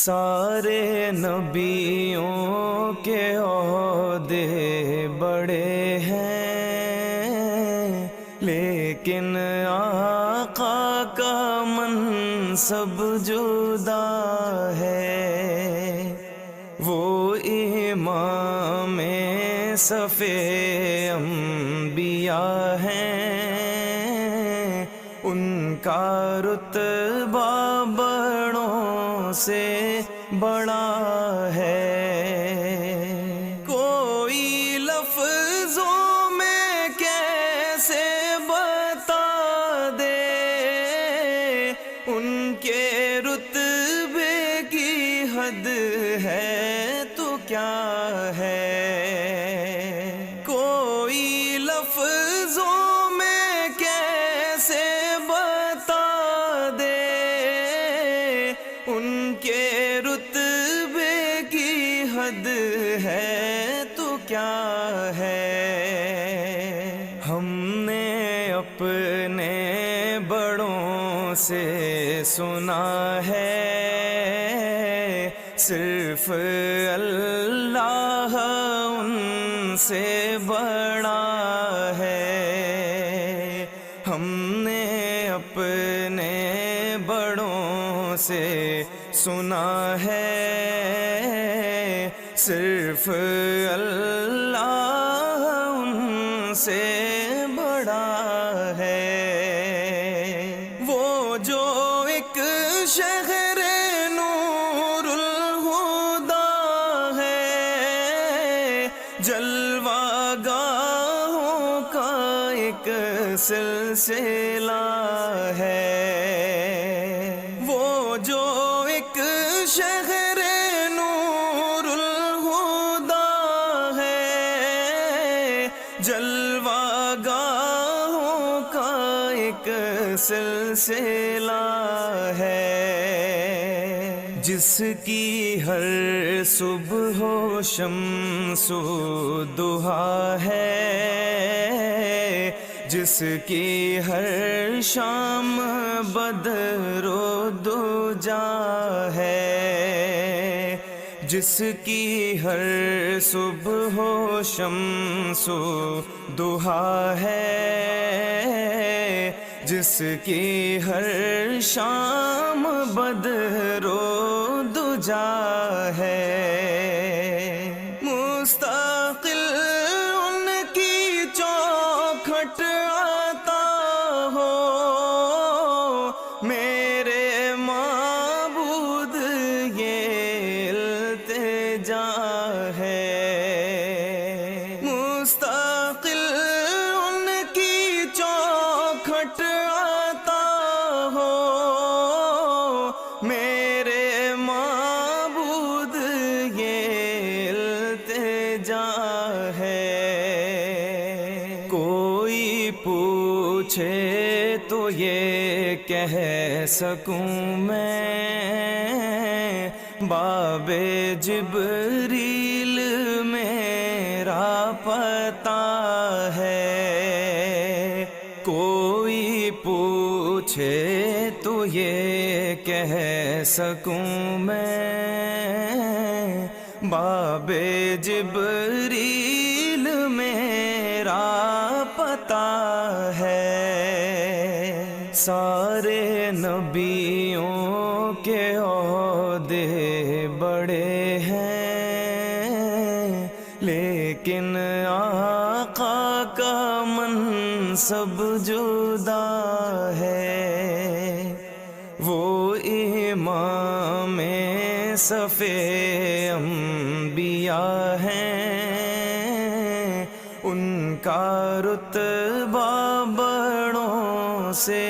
سارے نبیوں کے عہدے بڑے ہیں، لیکن آقا کا منصب جدا ہے۔ وہ امام صف انبیاء ہیں، ان کا رتبہ بڑوں سے بڑا ہے۔ کوئی لفظوں میں کیسے بتا دے ان کے رتبے کی حد ہے تو کیا ہے۔ کوئی لفظوں میں کیسے بتا دے ان کے رتبے کی حد ہے تو کیا ہے۔ ہم نے اپنے بڑوں سے سنا ہے، صرف اللہ ان سے بڑا ہے۔ ہم نے اپنے بڑوں سے سنا ہے، صرف اللہ ان سے بڑا ہے۔ وہ جو ایک شہر نور الہدا ہے، جلوہ گاہوں کا ایک سلسلہ ہے۔ وہ جو ایک شہر نور الہدا ہے، جلوہ گاہوں کا ایک سلسلہ ہے۔ جس کی ہر صبح و شمس و ضحیٰ ہے، جس کی ہر شام بدر و دجا ہے، جس کی ہر صبح و شمس و ضحیٰ ہے، جس کی ہر شام بدر و دجا ہے۔ مستقل ان کی چوکھٹ آتا ہو، میرے معبود یہ التجا ہے۔ مستقل ان کی چوکھٹ آتا ہو، میرے معبود یہ التجا ہے۔ کوئی پوچھے تو یہ کہہ سکوں میں، باب جبریل میرا پتہ ہے۔ کوئی پوچھے تو یہ کہہ سکوں میں، باب جبریل میرا پتہ ہے۔ سارے نبیوں کے عہدے بڑے ہیں، لیکن آقا کا منصب جدا ہے۔ وہ امام صف انبیاء ہیں، ان کا رتبہ بڑوں سے